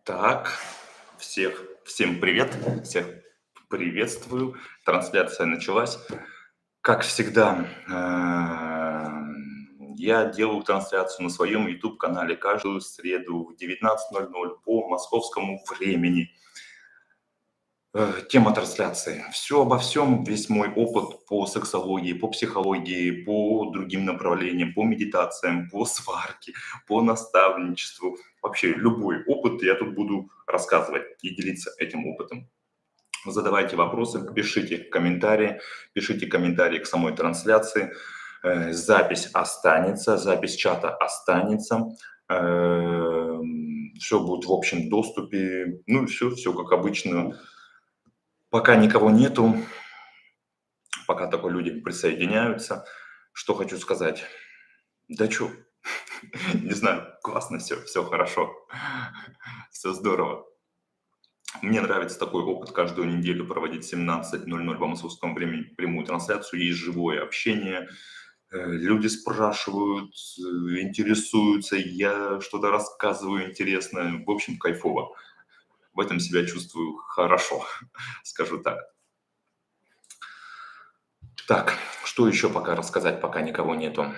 Так, всем привет, всех приветствую. Трансляция началась. Как всегда, я делаю трансляцию на своем YouTube-канале каждую среду в 19:00 по московскому времени. Тема трансляции. Все обо всем, весь мой опыт по сексологии, по психологии, по другим направлениям, по медитациям, по сварке, по наставничеству. Вообще любой опыт я тут буду рассказывать и делиться этим опытом. Задавайте вопросы, пишите комментарии к самой трансляции. Запись останется, запись чата останется. Все будет в общем доступе. Ну и все как обычно. Пока никого нету, пока только люди присоединяются. Что хочу сказать? Да чё, не знаю, классно все хорошо, все здорово. Мне нравится такой опыт каждую неделю проводить в 17:00 по московскому времени прямую трансляцию. Есть живое общение, люди спрашивают, интересуются, я что-то рассказываю интересное. В общем, кайфово. В этом себя чувствую хорошо, скажу так. Так, что еще пока рассказать, пока никого нету?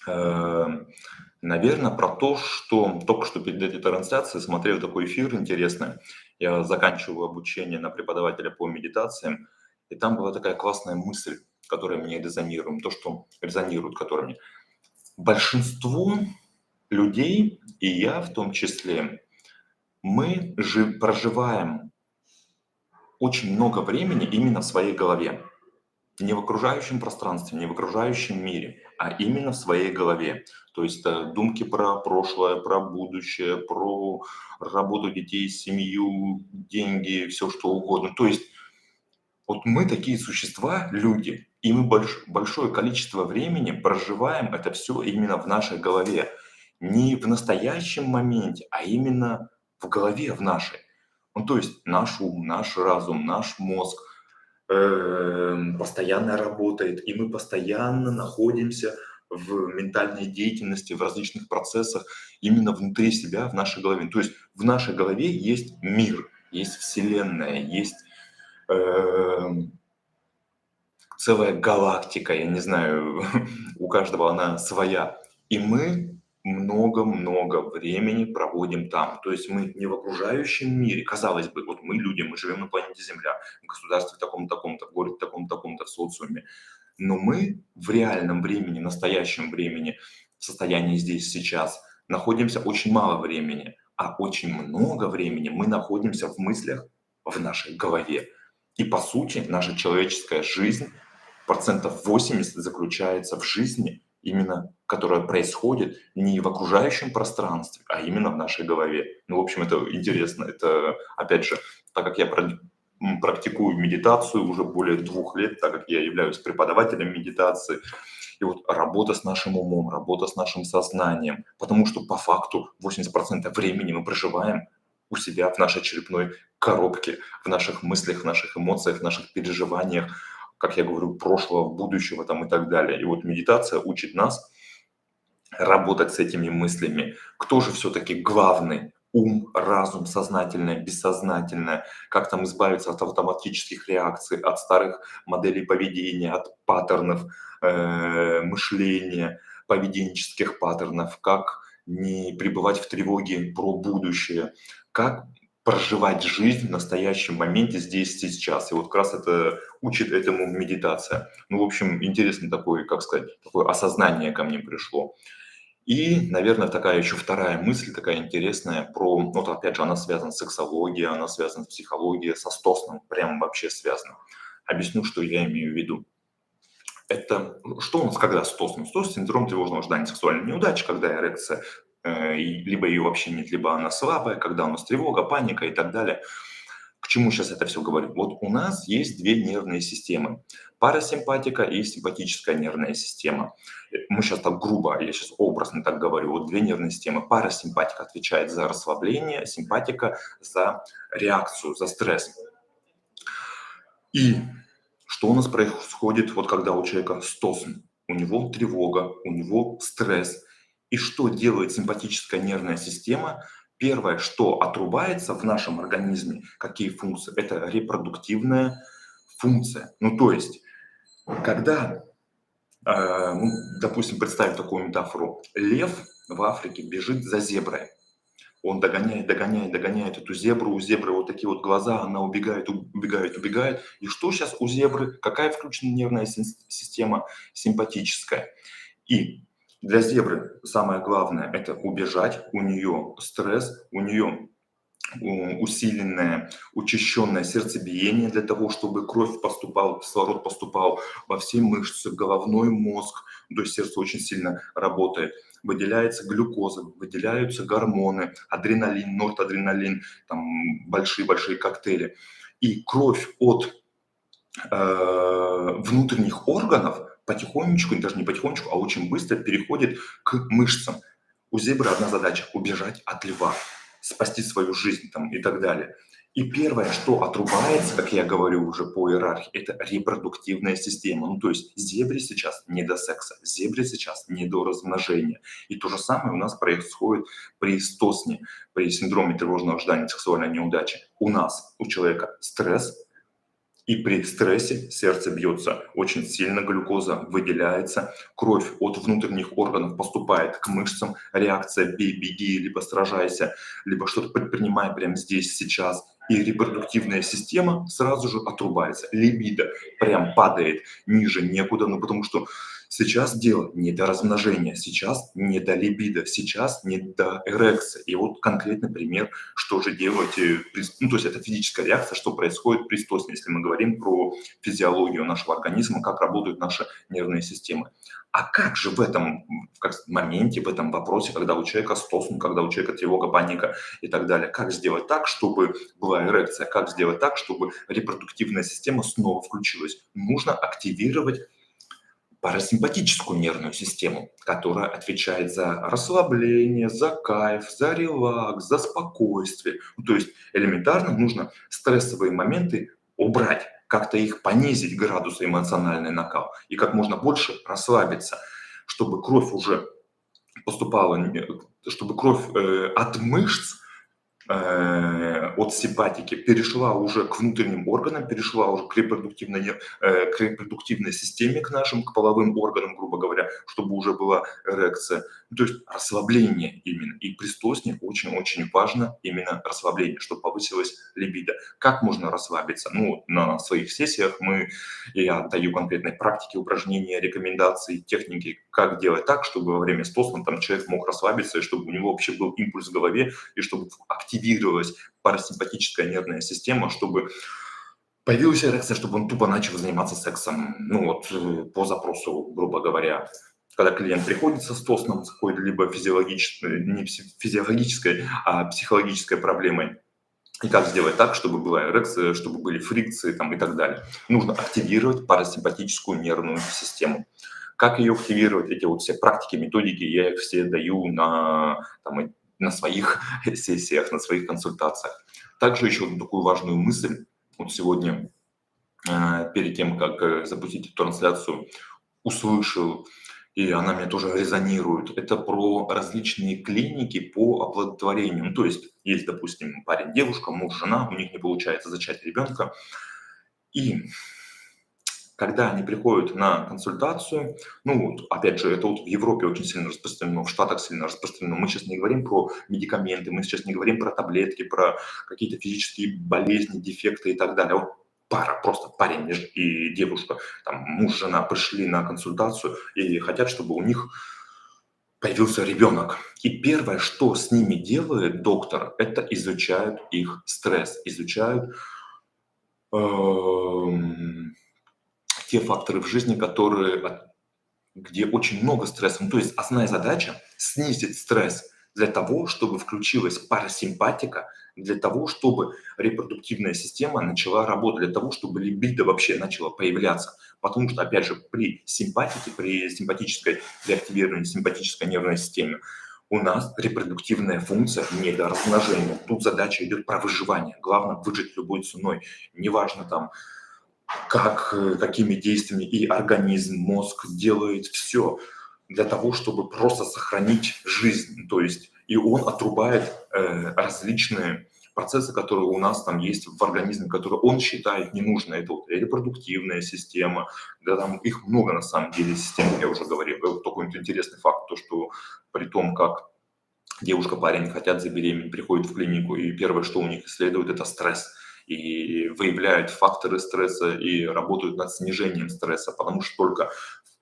Наверное, про то, что только что перед этой трансляцией смотрел такой эфир интересный. Я заканчиваю обучение на преподавателя по медитациям, и там была такая классная мысль, которая мне резонирует, то, что резонирует, которая мне. Большинство людей, и я в том числе, мы проживаем очень много времени именно в своей голове. Не в окружающем пространстве, не в окружающем мире, а именно в своей голове. То есть думки про прошлое, про будущее, про работу детей, семью, деньги, все что угодно. То есть вот мы такие существа, люди, и мы большое количество времени проживаем это все именно в нашей голове. Не в настоящем моменте, а именно в голове в нашей. Ну, то есть наш ум, наш разум, наш мозг постоянно работает, и мы постоянно находимся в ментальной деятельности, в различных процессах именно внутри себя, в нашей голове. То есть в нашей голове есть мир, есть Вселенная, есть эм, целая галактика, я не знаю, у каждого она своя. И мы много-много времени проводим там. То есть мы не в окружающем мире. Казалось бы, вот мы люди, мы живем на планете Земля, в государстве таком-то, таком-то, в городе таком-то, таком-то, в социуме. Но мы в реальном времени, настоящем времени, в состоянии здесь, сейчас, находимся очень мало времени, а очень много времени мы находимся в мыслях в нашей голове. И по сути наша человеческая жизнь 80% заключается в жизни, именно которая происходит не в окружающем пространстве, а именно в нашей голове. Ну, в общем, это интересно. Это, опять же, так как я практикую медитацию уже более 2 лет, так как я являюсь преподавателем медитации, и вот работа с нашим умом, работа с нашим сознанием, потому что по факту 80% времени мы проживаем у себя в нашей черепной коробке, в наших мыслях, в наших эмоциях, в наших переживаниях, как я говорю, прошлого, будущего там и так далее. И вот медитация учит нас работать с этими мыслями. Кто же все-таки главный? Ум, разум, сознательное, бессознательное, как там избавиться от автоматических реакций, от старых моделей поведения, от паттернов мышления, поведенческих паттернов, как не пребывать в тревоге про будущее, как проживать жизнь в настоящем моменте здесь и сейчас. И вот как раз это учит этому медитация. Ну, в общем, интересно такое, как сказать, такое осознание ко мне пришло. И, наверное, такая еще вторая мысль, такая интересная, про, ну, вот опять же, она связана с сексологией, она связана с психологией, со стосом, прям вообще связана. Объясню, что я имею в виду. Это что у нас, когда стос? Ну, стос– синдром тревожного ожидания сексуальной неудачи, когда эрекция, либо ее вообще нет, либо она слабая, когда у нас тревога, паника и так далее. К чему сейчас это все говорю? Вот у нас есть две нервные системы. Парасимпатика и симпатическая нервная система. Мы сейчас так грубо, я сейчас образно так говорю, вот две нервные системы. Парасимпатика отвечает за расслабление, симпатика за реакцию, за стресс. И что у нас происходит, вот когда у человека стос? У него тревога, у него стресс. И что делает симпатическая нервная система? первое, что отрубается в нашем организме, какие функции, это репродуктивная функция. Ну, то есть, когда, ну, допустим, представим такую метафору, лев в Африке бежит за зеброй, он догоняет, догоняет, догоняет эту зебру, у зебры вот такие вот глаза, она убегает, убегает, убегает. И что сейчас у зебры? Какая включена нервная система? Симпатическая. И для зебры самое главное – это убежать, у нее стресс, у нее усиленное, учащенное сердцебиение для того, чтобы кровь поступала, кислород поступал во все мышцы, в головной мозг, то есть сердце очень сильно работает. Выделяется глюкоза, выделяются гормоны, адреналин, норадреналин, там большие-большие коктейли. И кровь от внутренних органов потихонечку, даже не потихонечку, а очень быстро переходит к мышцам. У зебры одна задача – убежать от льва, спасти свою жизнь там, и так далее. И первое, что отрубается, как я говорю уже по иерархии, это репродуктивная система. Ну, то есть зебре сейчас не до секса, зебре сейчас не до размножения. И то же самое у нас происходит при стосне, при синдроме тревожного ожидания сексуальной неудачи. У нас, у человека стресс, и при стрессе сердце бьется очень сильно, глюкоза выделяется, кровь от внутренних органов поступает к мышцам, реакция «бей, беги», либо «сражайся», либо что-то предпринимай прямо здесь, сейчас. И репродуктивная система сразу же отрубается. Либидо прям падает ниже некуда, ну потому что сейчас дело не до размножения, сейчас не до либидо, сейчас не до эрекции. И вот конкретный пример, что же делать, ну, то есть это физическая реакция, что происходит при стосне, если мы говорим про физиологию нашего организма, как работают наши нервные системы. А как же в этом моменте, в этом вопросе, когда у человека стосн, когда у человека тревога, паника и так далее, как сделать так, чтобы была эрекция, как сделать так, чтобы репродуктивная система снова включилась? Нужно активировать парасимпатическую нервную систему, которая отвечает за расслабление, за кайф, за релакс, за спокойствие. Ну, то есть элементарно нужно стрессовые моменты убрать, как-то их понизить, градус эмоциональный накал, и как можно больше расслабиться, чтобы кровь уже поступала, чтобы кровь от мышц, от симпатики перешла уже к внутренним органам, перешла уже к репродуктивной системе, к нашим, к половым органам, грубо говоря, чтобы уже была эрекция. Ну, то есть расслабление именно. И при стосне очень-очень важно именно расслабление, чтобы повысилась либидо. Как можно расслабиться? Ну, на своих сессиях я даю конкретные практики, упражнения, рекомендации, техники, как делать так, чтобы во время стосна там человек мог расслабиться, и чтобы у него вообще был импульс в голове, и чтобы активировалась парасимпатическая нервная система, чтобы появилась эрекция, чтобы он тупо начал заниматься сексом. Ну вот по запросу, грубо говоря. Когда клиент приходит со стосном, с какой-либо физиологической, не физиологической, а психологической проблемой, и как сделать так, чтобы была эрекция, чтобы были фрикции там, и так далее. Нужно активировать парасимпатическую нервную систему. Как ее активировать, эти вот все практики, методики, я их все даю на своих сессиях, на своих консультациях. Также еще одну такую важную мысль. Вот сегодня, перед тем, как запустить эту трансляцию, услышал, и она мне тоже резонирует. Это про различные клиники по оплодотворению. Ну, то есть, допустим, парень, девушка, муж, жена, у них не получается зачать ребенка. И когда они приходят на консультацию, ну, вот, опять же, это вот в Европе очень сильно распространено, в Штатах сильно распространено. Мы сейчас не говорим про медикаменты, мы сейчас не говорим про таблетки, про какие-то физические болезни, дефекты и так далее. Вот пара, просто парень и девушка, там, муж, жена пришли на консультацию и хотят, чтобы у них появился ребенок. И первое, что с ними делает доктор, это изучают их стресс, изучают те факторы в жизни, где очень много стресса. Ну, то есть основная задача – снизить стресс для того, чтобы включилась парасимпатика, для того, чтобы репродуктивная система начала работать, для того, чтобы либидо вообще начало появляться. Потому что, опять же, при симпатике, при активировании симпатической нервной системы у нас репродуктивная функция не до размножения. Тут задача идет про выживание. Главное выжить любой ценой. Неважно там, какими действиями и организм, мозг делает все. для того, чтобы просто сохранить жизнь. То есть и он отрубает различные процессы, которые у нас там есть в организме, которые он считает не нужно. Это вот репродуктивная система, да, там их много на самом деле систем, я уже говорил. Вот такой вот интересный факт, то, что при том, как девушка, парень хотят забеременеть, приходят в клинику, и первое, что у них исследуют, это стресс. И выявляют факторы стресса и работают над снижением стресса, потому что только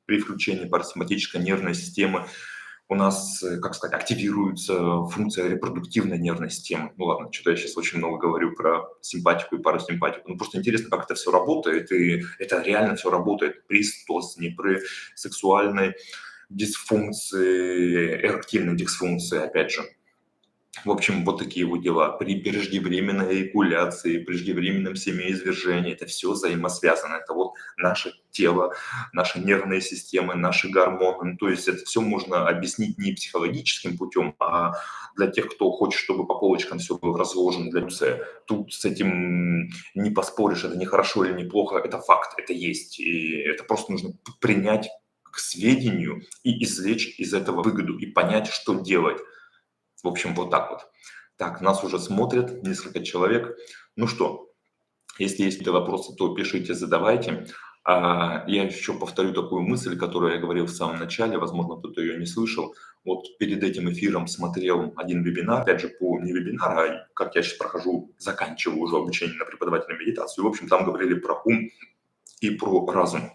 при включении парасимпатической нервной системы у нас, как сказать, активируется функция репродуктивной нервной системы. Ну ладно, что-то я сейчас очень много говорю про симпатику и парасимпатику. Ну просто интересно, как это все работает, и это реально все работает при стосне, при сексуальной дисфункции, эректильной дисфункции, опять же. В общем, вот такие вот дела. При преждевременной эякуляции, преждевременном семяизвержении, это все взаимосвязано. Это вот наше тело, наши нервные системы, наши гормоны. Ну, то есть это все можно объяснить не психологическим путем, а для тех, кто хочет, чтобы по полочкам все было разложено для людей. Тут с этим не поспоришь, это не хорошо или не плохо, это факт, это есть. И это просто нужно принять к сведению и извлечь из этого выгоду и понять, что делать. В общем, вот так вот. Так, нас уже смотрят несколько человек. Ну что, если есть какие-то вопросы, то пишите, задавайте. Я еще повторю такую мысль, которую я говорил в самом начале, возможно, кто-то ее не слышал. Вот перед этим эфиром смотрел один вебинар, опять же, не вебинар, а как я сейчас прохожу, заканчиваю уже обучение на преподавателя медитации. В общем, там говорили про ум и про разум.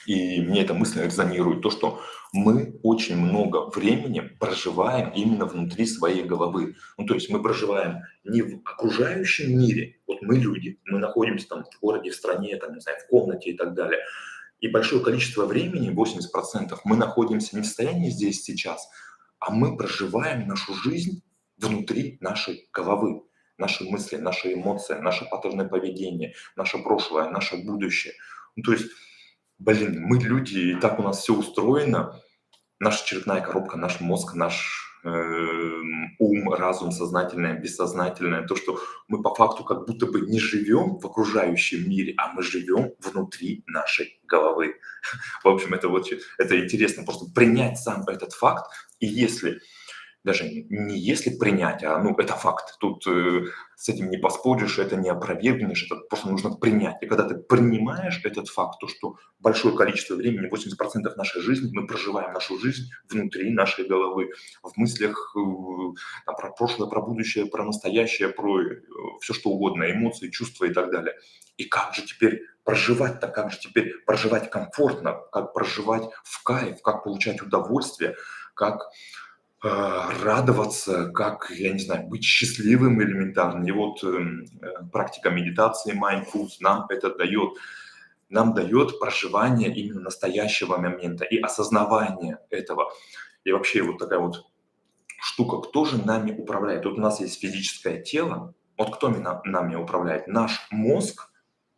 И мне эта мысль резонирует, то, что мы очень много времени проживаем именно внутри своей головы. Ну, то есть мы проживаем не в окружающем мире, вот мы люди, мы находимся там в городе, в стране, там, не знаю, в комнате и так далее. И большое количество времени, 80%, мы находимся не в состоянии здесь сейчас, а мы проживаем нашу жизнь внутри нашей головы. Наши мысли, наши эмоции, наше паттерны поведения, наше прошлое, наше будущее. Ну, то есть блин, мы люди, и так у нас все устроено. Наша черепная коробка, наш мозг, наш ум, разум, сознательное, бессознательное. То, что мы по факту как будто бы не живем в окружающем мире, а мы живем внутри нашей головы. В общем, это интересно просто принять сам этот факт. И если даже не если принять, а ну это факт. Тут с этим не поспоришь, это не опровергнешь, это просто нужно принять. И когда ты принимаешь этот факт, то что большое количество времени, 80% нашей жизни, мы проживаем нашу жизнь внутри нашей головы, в мыслях там, про прошлое, про будущее, про настоящее, про все что угодно, эмоции, чувства и так далее. И как же теперь проживать-то, как же теперь проживать комфортно, как проживать в кайф, как получать удовольствие, как радоваться, как, я не знаю, быть счастливым элементарно. И вот практика медитации Mindfulness нам это дает. Нам дает проживание именно настоящего момента и осознавание этого. И вообще вот такая вот штука, кто же нами управляет? Вот у нас есть физическое тело, вот кто нами управляет? Наш мозг,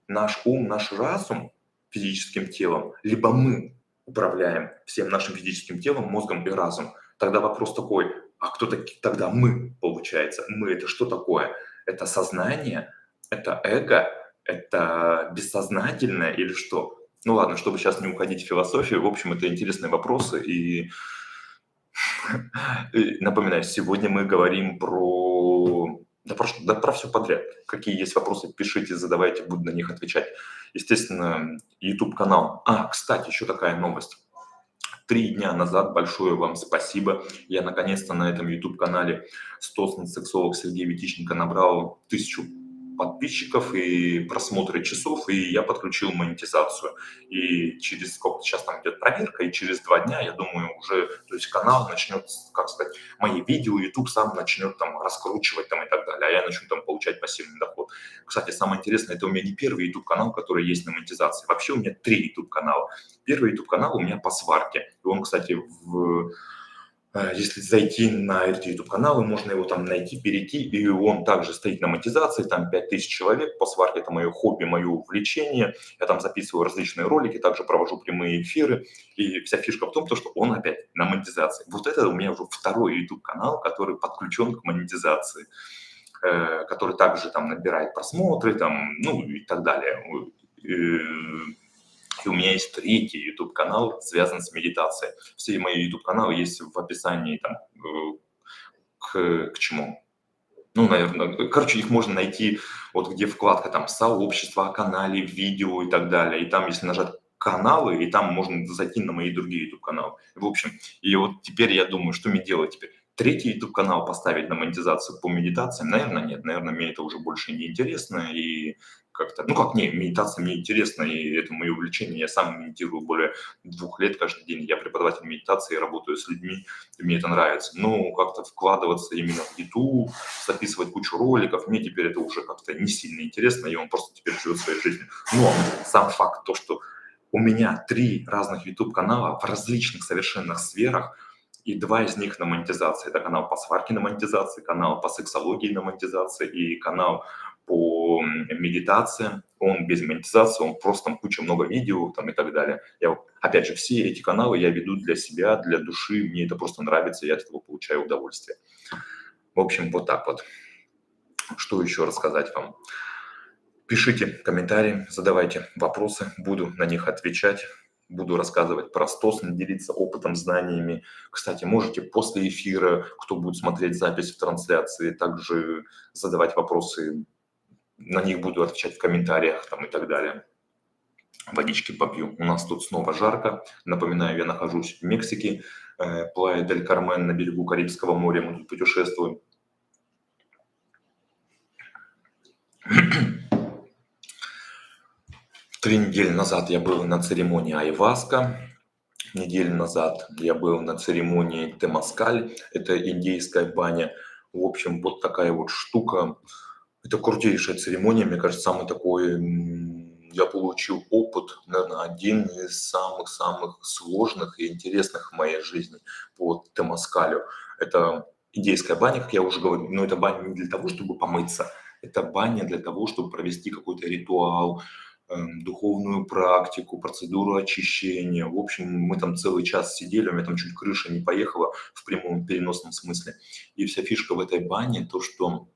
наш ум, наш разум физическим телом, либо мы управляем всем нашим физическим телом, мозгом и разумом. Тогда вопрос такой, а кто тогда мы, получается? Мы это что такое? Это сознание? Это эго? Это бессознательное или что? Ну ладно, чтобы сейчас не уходить в философию, в общем, это интересные вопросы. И напоминаю, сегодня мы говорим про все подряд. Какие есть вопросы, пишите, задавайте, буду на них отвечать. Естественно, YouTube-канал. Кстати, еще такая новость. 3 дня назад, большое вам спасибо, я наконец-то на этом YouTube-канале «Стосный сексолог» Сергей Витиченко набрал 1000 подписчиков и просмотры часов, и я подключил монетизацию. И через сколько сейчас там идет проверка, и через 2 дня, я думаю, уже, то есть канал начнет, как сказать, мои видео, YouTube сам начнет там раскручивать там и так далее, а я начну там получать пассивный доход. Кстати, самое интересное, это у меня не первый YouTube-канал, который есть на монетизации. Вообще у меня 3 YouTube-канала. Первый YouTube-канал у меня по сварке. И он, кстати, если зайти на этот YouTube-канал, можно его там найти, перейти, и он также стоит на монетизации, там 5000 человек, по сварке это мое хобби, мое увлечение, я там записываю различные ролики, также провожу прямые эфиры, и вся фишка в том, что он опять на монетизации. Вот это у меня уже второй YouTube-канал, который подключен к монетизации, который также там набирает просмотры, там, ну и так далее. И у меня есть третий YouTube-канал, связан с медитацией. Все мои YouTube-каналы есть в описании там, к чему. Ну, наверное, короче, их можно найти, вот где вкладка там сообщество, о канале, видео и так далее. И там, если нажать каналы, и там можно зайти на мои другие YouTube-каналы. В общем, и вот теперь я думаю, что мне делать теперь? Третий YouTube-канал поставить на монетизацию по медитациям? Наверное, нет. Наверное, мне это уже больше не интересно. И как-то, ну как, не, медитация мне интересна, и это мое увлечение. Я сам медитирую более 2 лет каждый день. Я преподаватель медитации, работаю с людьми, и мне это нравится. Но как-то вкладываться именно в YouTube, записывать кучу роликов, мне теперь это уже как-то не сильно интересно, и он просто теперь живет своей жизнью. Но сам факт, то, что у меня 3 разных YouTube-канала в различных совершенных сферах, и 2 из них на монетизации. Это канал по сварке на монетизации, канал по сексологии на монетизации и канал по медитации. Он без монетизации, он просто там куча много видео там и так далее. Опять же, все эти каналы я веду для себя, для души, мне это просто нравится, я от этого получаю удовольствие. В общем, вот так вот. Что еще рассказать вам? Пишите комментарии, задавайте вопросы, буду на них отвечать. Буду рассказывать про Стосн, делиться опытом, знаниями. Кстати, можете после эфира, кто будет смотреть запись в трансляции, также задавать вопросы. На них буду отвечать в комментариях там, и так далее. Водички попью. У нас тут снова жарко. Напоминаю, я нахожусь в Мексике. Плая дель Кармен на берегу Карибского моря. Мы тут путешествуем. 3 недели назад я был на церемонии айваска. Неделю назад я был на церемонии темаскаль. Это индейская баня. В общем, вот такая вот штука. Это крутейшая церемония. Мне кажется, самый такой... Я получил опыт, наверное, один из самых-самых сложных и интересных в моей жизни по темаскалю. Это индейская баня, как я уже говорил, но это баня не для того, чтобы помыться. Это баня для того, чтобы провести какой-то ритуал, духовную практику, процедуру очищения. В общем, мы там целый час сидели, у меня там чуть крыша не поехала в прямом переносном смысле. И вся фишка в этой бане то, что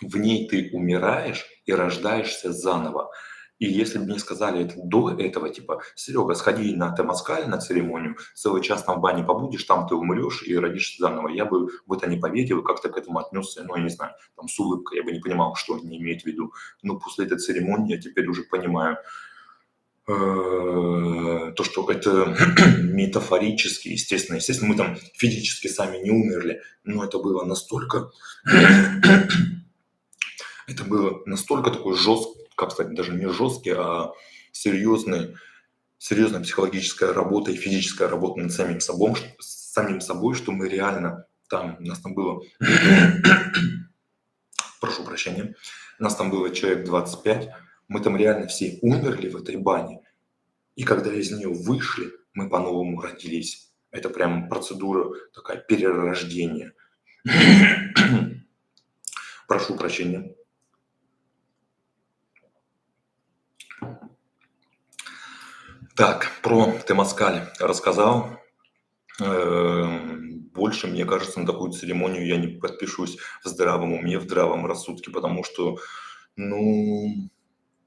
в ней ты умираешь и рождаешься заново. И если бы мне сказали это до этого, типа, Серега, сходи на темаскаль, на церемонию, целый час там в бане побудешь, там ты умрешь и родишься заново, я бы в это не поверил и как-то к этому отнесся, ну, я не знаю, там, с улыбкой, я бы не понимал, что они имеют в виду. Но после этой церемонии я теперь уже понимаю, то, что это метафорически, естественно. Естественно, мы там физически сами не умерли, но это было настолько... Это было настолько такой жесткий, как сказать, даже не жесткий, а серьезная психологическая работа и физическая работа над самим собой, что мы реально там, нас там было, прошу прощения, нас там было человек 25, мы там реально все умерли в этой бане, и когда из нее вышли, мы по-новому родились. Это прям процедура такая перерождения. Прошу прощения. Так, про темаскаль рассказал. Больше, мне кажется, на такую церемонию я не подпишусь в здравом уме, в здравом рассудке, потому что, ну,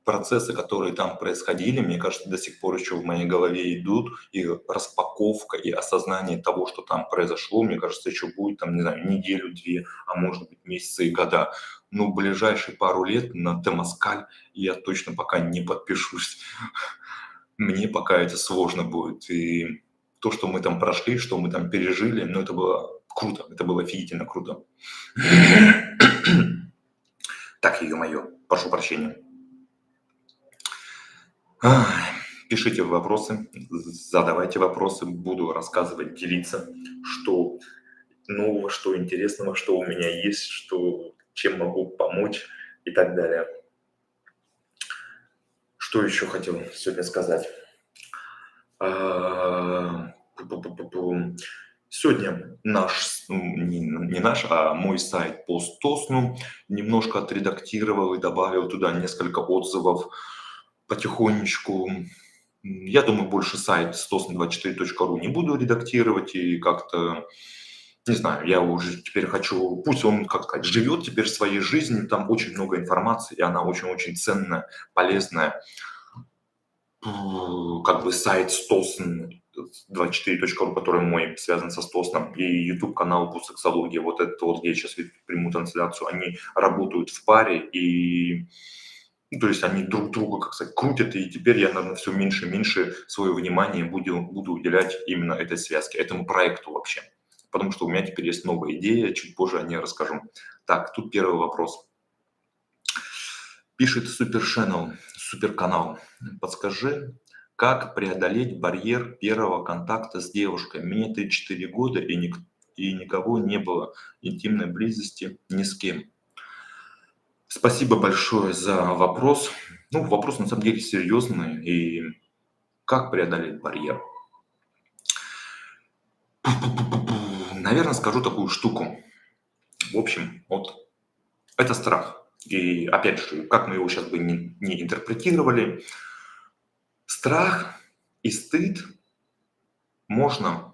процессы, которые там происходили, мне кажется, до сих пор еще в моей голове идут, и распаковка, и осознание того, что там произошло, мне кажется, еще будет, там, не знаю, неделю-две, а может быть, месяцы и года. Но в ближайшие пару лет на темаскаль я точно пока не подпишусь. Мне пока это сложно будет. И то, что мы там прошли, что мы там пережили, ну, это было круто, это было офигительно круто. Так, ё-моё, прошу прощения. Пишите вопросы, задавайте вопросы, буду рассказывать, делиться, что нового, что интересного, что у меня есть, что, чем могу помочь и так далее. Что еще хотел сегодня сказать? Сегодня наш, не наш, а мой сайт по Стосну немножко отредактировал и добавил туда несколько отзывов потихонечку. Я думаю, больше сайт stosn24.ru не буду редактировать и как-то, не знаю, я уже теперь хочу, пусть он, как сказать, живет теперь своей жизнью, там очень много информации, и она очень-очень ценная, полезная. как бы сайт stosen24.ru, который мой, связан со Стосном, и YouTube-канал по сексологии, вот это вот, где я сейчас приму трансляцию, они работают в паре, и то есть они друг друга, как сказать, крутят, и теперь я, наверное, все меньше и меньше свое внимание буду уделять именно этой связке, этому проекту вообще. Потому что у меня теперь есть новая идея, чуть позже о ней расскажу. Так, тут первый вопрос. Пишет суперканал. Подскажи, как преодолеть барьер первого контакта с девушкой? Мне 34 года, и никого не было интимной близости ни с кем. Спасибо большое за вопрос. Ну, вопрос на самом деле серьезный. И как преодолеть барьер? Наверное, скажу такую штуку. В общем, вот это страх. И опять же, как мы его сейчас бы не интерпретировали, страх и стыд можно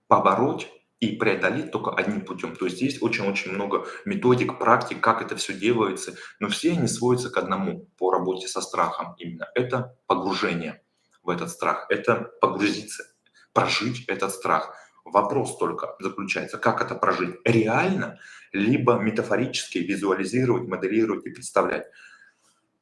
побороть и преодолеть только одним путем. То есть есть очень-очень много методик, практик, как это все делается, но все они сводятся к одному по работе со страхом именно. Это погружение в этот страх, это погрузиться, прожить этот страх. Вопрос только заключается, как это прожить реально, либо метафорически визуализировать, моделировать и представлять.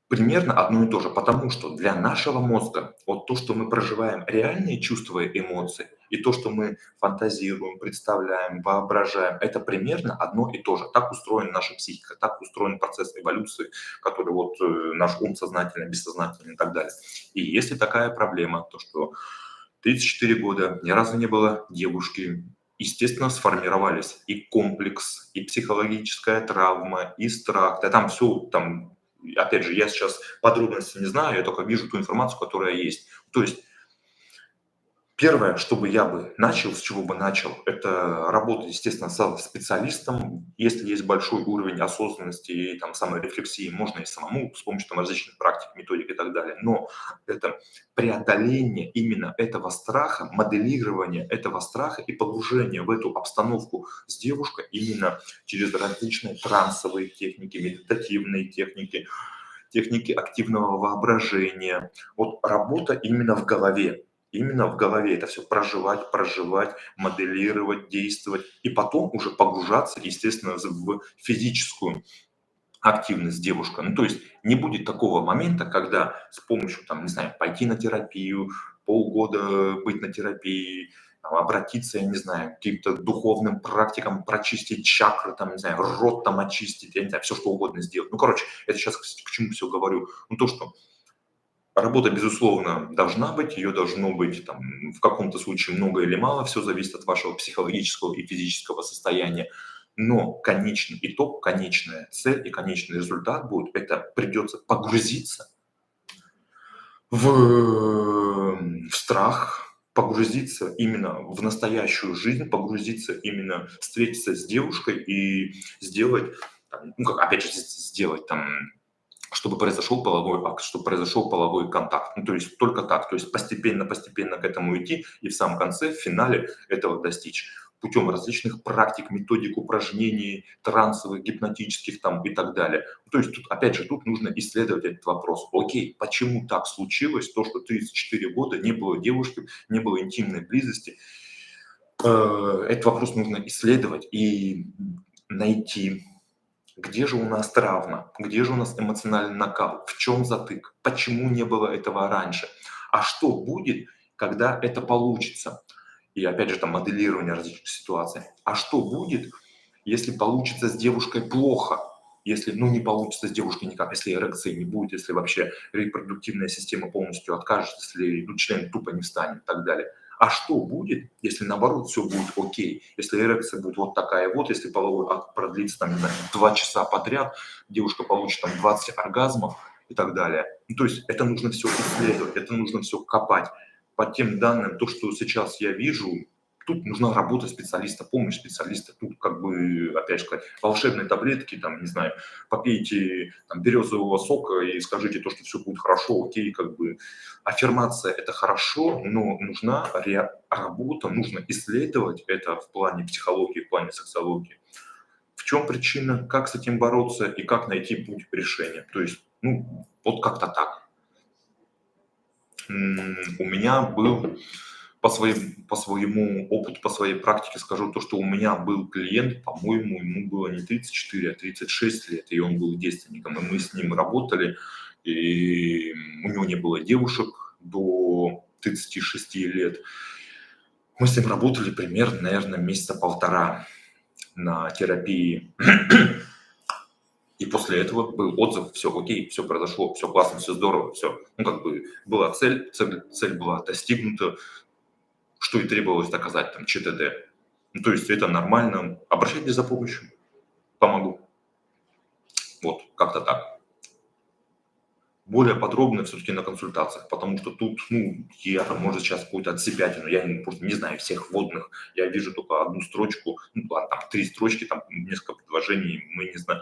Примерно одно и то же, потому что для нашего мозга вот то, что мы проживаем реальные чувства и эмоции, и то, что мы фантазируем, представляем, воображаем, это примерно одно и то же. Так устроена наша психика, так устроен процесс эволюции, который вот наш ум сознательный, бессознательный и так далее. И если такая проблема, то что 34 года, ни разу не было девушки, естественно, сформировались и комплекс, и психологическая травма, и страх. Да там все, там, опять же, я сейчас подробности не знаю, я только вижу ту информацию, которая есть. То есть первое, что бы я бы начал, с чего бы начал, это работать, естественно, со специалистом. Если есть большой уровень осознанности и там саморефлексии, можно и самому с помощью там различных практик, методик и так далее. Но это преодоление именно этого страха, моделирование этого страха и погружение в эту обстановку с девушкой именно через различные трансовые техники, медитативные техники, техники активного воображения. Вот работа именно в голове. Именно в голове это все проживать, моделировать, действовать, и потом уже погружаться, естественно, в физическую активность девушка. Ну, то есть не будет такого момента, когда с помощью, там, не знаю, пойти на терапию, полгода быть на терапии, там, обратиться, я не знаю, к каким-то духовным практикам, прочистить чакры, там, не знаю, рот там очистить, я не знаю, все что угодно сделать. Ну, короче, это сейчас к чему все говорю. Ну, то, что работа, безусловно, должна быть, ее должно быть там, в каком-то случае много или мало, все зависит от вашего психологического и физического состояния. Но конечный итог, конечная цель и конечный результат будет, это придется погрузиться в страх, погрузиться именно в настоящую жизнь, погрузиться именно, встретиться с девушкой и сделать, там, ну, как, опять же, сделать там чтобы произошел половой акт, чтобы произошел половой контакт. Ну, то есть только так, то есть постепенно к этому идти и в самом конце, в финале этого достичь путем различных практик, методик, упражнений, трансовых, гипнотических там и так далее. То есть тут, опять же, тут нужно исследовать этот вопрос. Окей, почему так случилось, то, что 34 года не было девушки, не было интимной близости. Этот вопрос нужно исследовать и найти, где же у нас травма? Где же у нас эмоциональный накал? В чем затык? Почему не было этого раньше? А что будет, когда это получится? И опять же, там моделирование различных ситуаций. А что будет, если получится с девушкой плохо? Если, ну, не получится с девушкой никак, если эрекции не будет, если вообще репродуктивная система полностью откажет, если ну, член тупо не встанет и так далее. А что будет, если наоборот все будет окей? Если эрекция будет вот такая вот, если половой акт продлится там, не знаю, 2 часа подряд, девушка получит там 20 оргазмов и так далее. Ну, то есть это нужно все исследовать, это нужно все копать. По тем данным, то, что сейчас я вижу, тут нужна работа специалиста, помощь специалиста. Тут как бы, опять же сказать, волшебные таблетки, там, не знаю, попейте там, березового сока и скажите то, что все будет хорошо, окей, как бы. Аффирмация – это хорошо, но нужна работа, нужно исследовать это в плане психологии, в плане сексологии. В чем причина, как с этим бороться и как найти путь решения. То есть, ну, вот как-то так. У меня был по своему опыту, по своей практике скажу то, что у меня был клиент, по-моему, ему было не 34, а 36 лет, и он был девственником, и мы с ним работали, и у него не было девушек до 36 лет. Мы с ним работали примерно, наверное, месяца полтора на терапии. И после этого был отзыв, все окей, все произошло, все классно, все здорово, все. Ну, как бы была цель была достигнута, что и требовалось доказать, там, ЧТД. Ну, то есть это нормально. Обращайтесь за помощью, помогу. Вот, как-то так. Более подробно все-таки на консультациях, потому что тут, я там, может, сейчас какую-то отсепятину, я просто не знаю всех вводных, я вижу только одну строчку, ладно, там 3 строчки, там несколько предложений,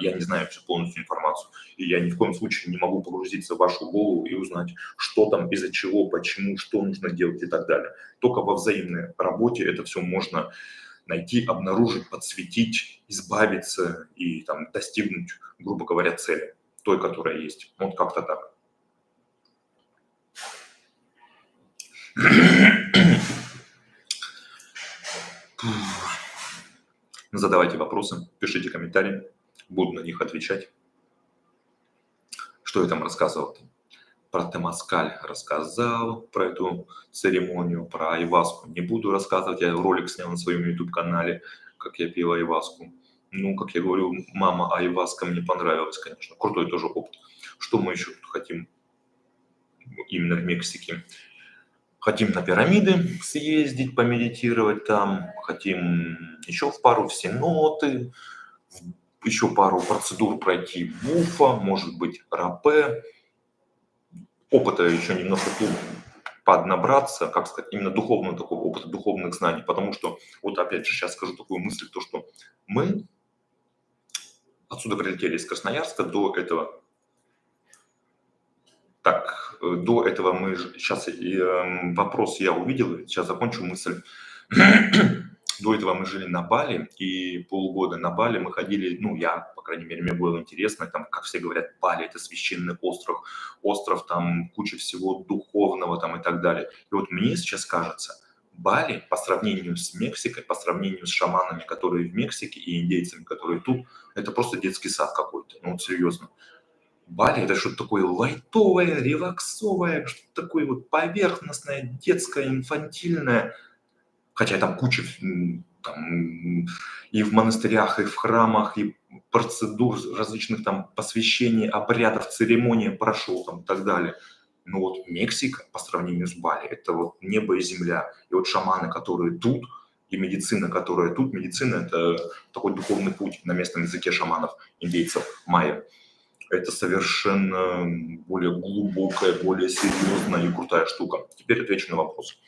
я не знаю всю полностью информацию, и я ни в коем случае не могу погрузиться в вашу голову и узнать, что там, из-за чего, почему, что нужно делать и так далее. Только во взаимной работе это все можно найти, обнаружить, подсветить, избавиться и там достигнуть, грубо говоря, цели, той, которая есть. Вот как-то так. Задавайте вопросы, пишите комментарии, буду на них отвечать. Что я там рассказывал? Про темаскаль рассказал, про эту церемонию, про айваску не буду рассказывать. Я ролик снял на своем YouTube-канале, как я пил айваску. Ну, как я говорю, мама, айваска мне понравилась, конечно. Крутой тоже опыт. Что мы еще тут хотим именно в Мексике? Хотим на пирамиды съездить, помедитировать там. Хотим еще в пару все ноты, еще пару процедур пройти буфа, может быть, рапе. Опыта еще немножко тут поднабраться, как сказать, именно духовного такого опыта, духовных знаний. Потому что, вот опять же, сейчас скажу такую мысль, то, что мы отсюда прилетели из Красноярска до этого. Так, до этого мы сейчас вопрос я увидел, сейчас закончу мысль. До этого мы жили на Бали, и полгода на Бали мы ходили, я, по крайней мере, мне было интересно, там, как все говорят, Бали – это священный остров, там, куча всего духовного там и так далее. И вот мне сейчас кажется, Бали по сравнению с Мексикой, по сравнению с шаманами, которые в Мексике, и индейцами, которые тут, это просто детский сад какой-то, вот серьезно. Бали – это что-то такое лайтовое, релаксовое, что-то такое вот поверхностное, детское, инфантильное. Хотя там куча там, и в монастырях, и в храмах, и процедур различных там посвящений, обрядов, церемоний прошел там и так далее. Но вот Мексика по сравнению с Бали – это вот небо и земля. И вот шаманы, которые тут, и медицина, которая тут, медицина – это такой духовный путь на местном языке шаманов, индейцев, майя. Это совершенно более глубокая, более серьезная и крутая штука. Теперь отвечу на вопрос.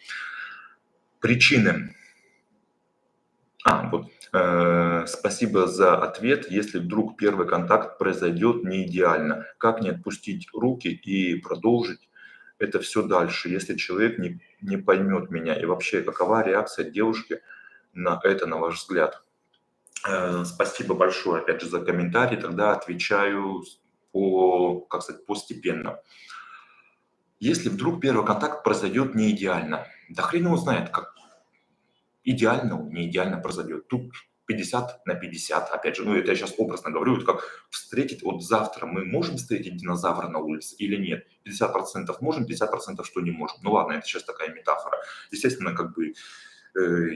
Причины. Спасибо за ответ. Если вдруг первый контакт произойдет не идеально, как не отпустить руки и продолжить это все дальше, если человек не поймет меня? И вообще, какова реакция девушки на это, на ваш взгляд? Спасибо большое, опять же, за комментарий. Тогда отвечаю постепенно. Если вдруг первый контакт произойдет не идеально, да хрен его знает, как идеально, не идеально произойдет. Тут 50/50, опять же, это я сейчас образно говорю, это как встретить, вот завтра мы можем встретить динозавра на улице или нет? 50% можем, 50% что не можем. Ну ладно, это сейчас такая метафора. Естественно,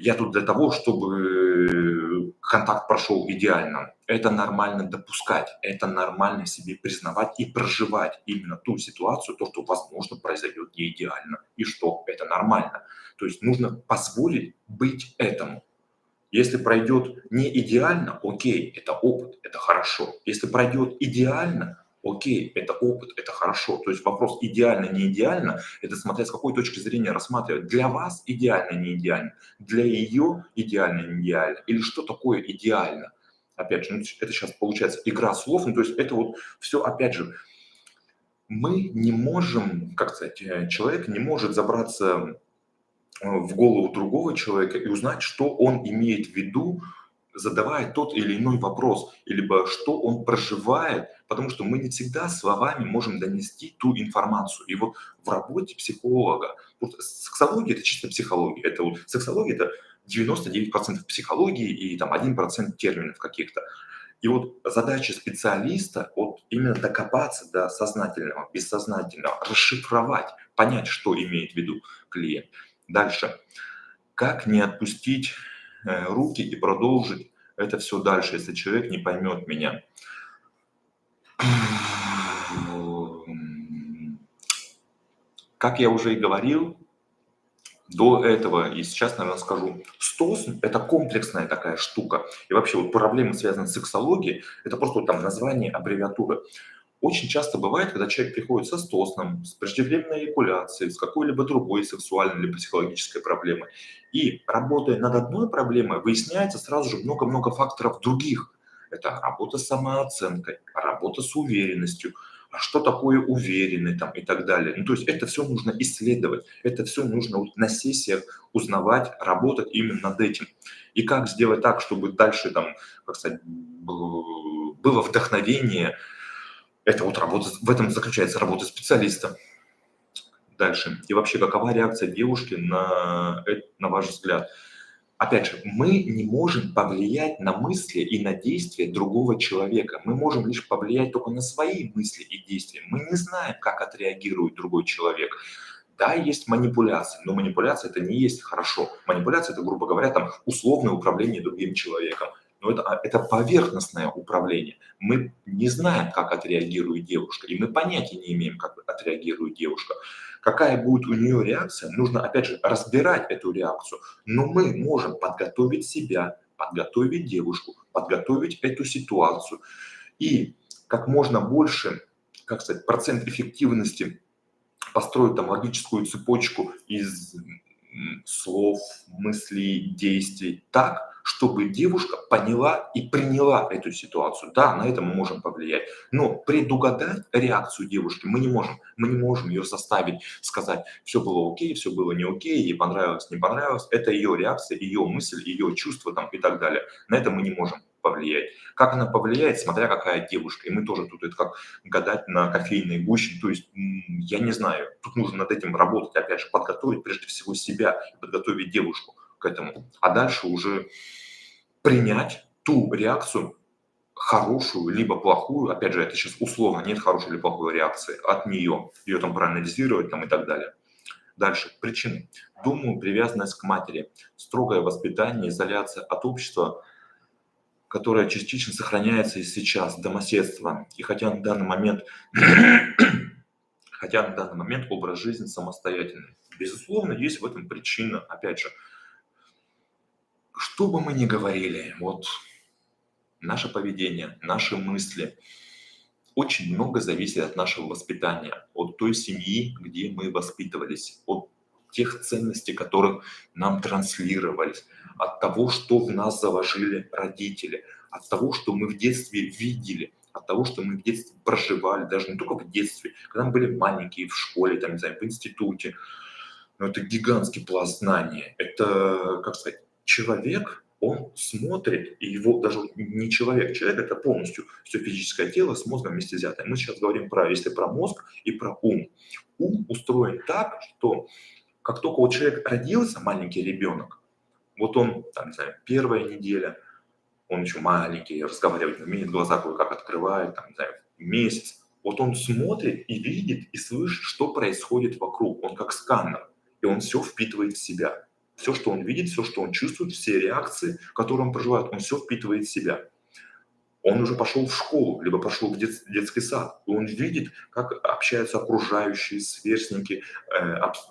я тут для того, чтобы контакт прошел идеально. Это нормально допускать, это нормально себе признавать и проживать именно ту ситуацию, то, что, возможно, произойдет не идеально. И что? Это нормально. То есть нужно позволить быть этому. Если пройдет не идеально, окей, это опыт, это хорошо. Если пройдет идеально, окей, это опыт, это хорошо. То есть вопрос идеально, не идеально, это смотря с какой точки зрения рассматривать. Для вас идеально, не идеально, для ее идеально, не идеально. Или что такое идеально? Опять же, это сейчас получается игра слов, то есть это вот все, опять же, мы не можем, человек не может забраться в голову другого человека и узнать, что он имеет в виду задавая тот или иной вопрос, либо что он проживает, потому что мы не всегда словами можем донести ту информацию. И вот в работе психолога, вот сексология – это чисто психология, это вот сексология – это 99% психологии и там 1% терминов каких-то. И вот задача специалиста вот именно докопаться до сознательного, бессознательного, расшифровать, понять, что имеет в виду клиент. Дальше. Как не отпустить руки и продолжить это все дальше, если человек не поймет меня? Как я уже и говорил до этого, и сейчас, наверное, скажу, СТОС – это комплексная такая штука. И вообще вот проблемы, связанные с сексологией, это просто вот там название, аббревиатура. Очень часто бывает, когда человек приходит со СТОСом, с преждевременной эякуляцией, с какой-либо другой сексуальной или психологической проблемой. И работая над одной проблемой, выясняется сразу же много-много факторов других. Это работа с самооценкой, работа с уверенностью, а что такое уверенный там и так далее. Ну, то есть это все нужно исследовать, это все нужно вот на сессиях узнавать, работать именно над этим. И как сделать так, чтобы дальше там, как сказать, было вдохновение, это вот работа, в этом заключается работа специалиста. Дальше. И вообще, какова реакция девушки на ваш взгляд? Опять же, мы не можем повлиять на мысли и на действия другого человека. Мы можем лишь повлиять только на свои мысли и действия. Мы не знаем, как отреагирует другой человек. Да, есть манипуляция, но манипуляция это не есть хорошо. Манипуляция это, грубо говоря, там условное управление другим человеком. Но это поверхностное управление. Мы не знаем, как отреагирует девушка, и мы понятия не имеем, как отреагирует девушка. Какая будет у нее реакция, нужно, опять же, разбирать эту реакцию. Но мы можем подготовить себя, подготовить девушку, подготовить эту ситуацию. И как можно больше, как сказать, процент эффективности построить там логическую цепочку из слов, мыслей, действий так, чтобы девушка поняла и приняла эту ситуацию. Да, на это мы можем повлиять, но предугадать реакцию девушки мы не можем. Мы не можем ее заставить сказать, все было окей, все было не окей, ей понравилось, не понравилось. Это ее реакция, ее мысль, ее чувства там и так далее. На это мы не можем повлиять. Как она повлияет, смотря какая девушка. И мы тоже тут это как гадать на кофейной гуще. То есть, я не знаю, тут нужно над этим работать, опять же, подготовить прежде всего себя, подготовить девушку к этому. А дальше уже принять ту реакцию, хорошую, либо плохую, опять же, это сейчас условно, нет хорошей или плохой реакции от нее, ее там проанализировать там и так далее. Дальше, причины. Думаю, привязанность к матери, строгое воспитание, изоляция от общества, которое частично сохраняется и сейчас, домоседство. И хотя на данный момент образ жизни самостоятельный. Безусловно, есть в этом причина, опять же, что бы мы ни говорили, вот наше поведение, наши мысли, очень много зависит от нашего воспитания, от той семьи, где мы воспитывались, от тех ценностей, которых нам транслировались, от того, что в нас заложили родители, от того, что мы в детстве видели, от того, что мы в детстве проживали, даже не только в детстве, когда мы были маленькие, в школе, там, не знаю, в институте. Но это гигантский пласт знания. Это, как сказать, человек, он смотрит, и его даже не человек, человек это полностью все физическое тело с мозгом вместе взятое. Мы сейчас говорим если про мозг и про ум. Ум устроен так, что как только вот человек родился, маленький ребенок, вот он, там, не знаю, первая неделя, он еще маленький, разговаривать не умеет, глаза кое-как открывает, там, не знаю, месяц. Вот он смотрит и видит, и слышит, что происходит вокруг. Он как сканер, и он все впитывает в себя. Все, что он видит, все, что он чувствует, все реакции, которые он проживает, он все впитывает в себя. Он уже пошел в школу, либо пошел в детский сад, и он видит, как общаются окружающие, сверстники,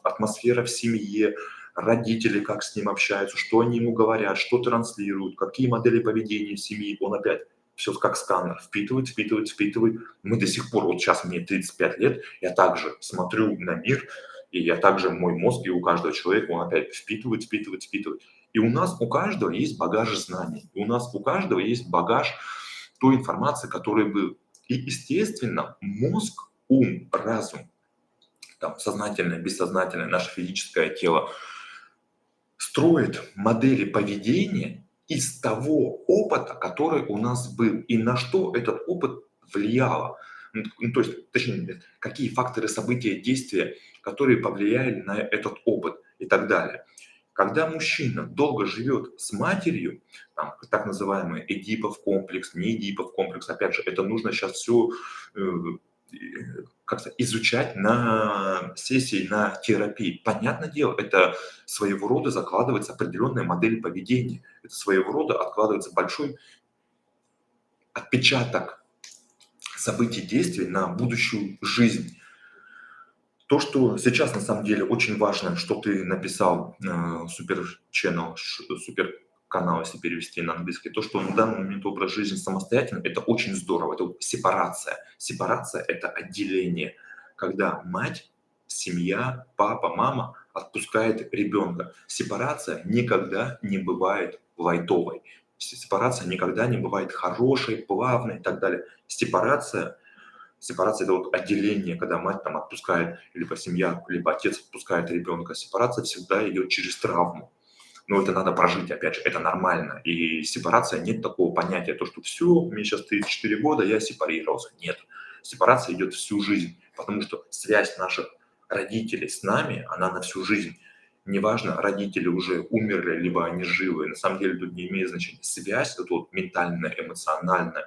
атмосфера в семье, родители как с ним общаются, что они ему говорят, что транслируют, какие модели поведения в семье. Он опять все как сканер, впитывает, впитывает, впитывает. Мы до сих пор, вот сейчас мне 35 лет, я также смотрю на мир, и я также, мой мозг, и у каждого человека, он опять впитывает, впитывает, впитывает. И у нас, у каждого есть багаж знаний, у нас у каждого есть багаж той информации, которая был. И, естественно, мозг, ум, разум, там, сознательное, бессознательное, наше физическое тело строит модели поведения из того опыта, который у нас был, и на что этот опыт влияло. То есть, точнее, какие факторы, события, действия, которые повлияли на этот опыт и так далее. Когда мужчина долго живет с матерью, там, так называемый Эдипов комплекс, не Эдипов комплекс, опять же, это нужно сейчас все как-то изучать на сессии, на терапии. Понятное дело, это своего рода закладывается определенная модель поведения. Это своего рода откладывается большой отпечаток событий, действий на будущую жизнь. То, что сейчас на самом деле очень важно, что ты написал супер channel, супер канал, если перевести на английский, то, что на данный момент образ жизни самостоятельно, это очень здорово, это вот сепарация. Сепарация – это отделение, когда мать, семья, папа, мама отпускает ребенка. Сепарация никогда не бывает лайтовой. Сепарация никогда не бывает хорошей, плавной и так далее. Сепарация – это вот отделение, когда мать там отпускает, либо семья, либо отец отпускает ребенка. Сепарация всегда идет через травму. Но это надо прожить, опять же, это нормально. И сепарация, нет такого понятия, то, что все, мне сейчас 34 года, я сепарировался. Нет. Сепарация идет всю жизнь, потому что связь наших родителей с нами, она на всю жизнь. Неважно, родители уже умерли, либо они живы. На самом деле тут не имеет значения. Связь, это вот ментальная, эмоциональная,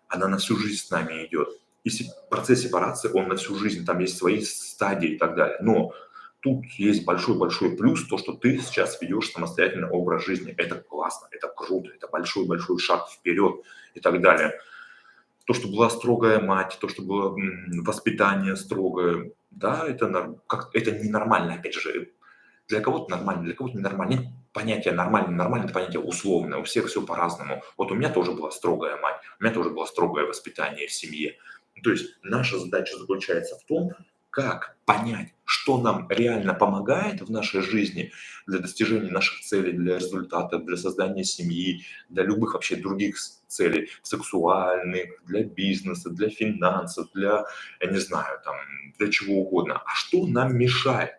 она на всю жизнь с нами идет. И процесс сепарации, он на всю жизнь, там есть свои стадии и так далее. Но тут есть большой-большой плюс, то, что ты сейчас ведешь самостоятельный образ жизни. Это классно, это круто, это большой-большой шаг вперед и так далее. То, что была строгая мать, то, что было воспитание строгое, да, это ненормально, опять же. Для кого-то нормально, для кого-то ненормально. Нет понятия нормально, нормально это понятие условное, у всех все по-разному. Вот у меня тоже была строгая мать, у меня тоже было строгое воспитание в семье. То есть наша задача заключается в том, как понять, что нам реально помогает в нашей жизни для достижения наших целей, для результатов, для создания семьи, для любых вообще других целей, сексуальных, для бизнеса, для финансов, для, я не знаю, там, для чего угодно. А что нам мешает?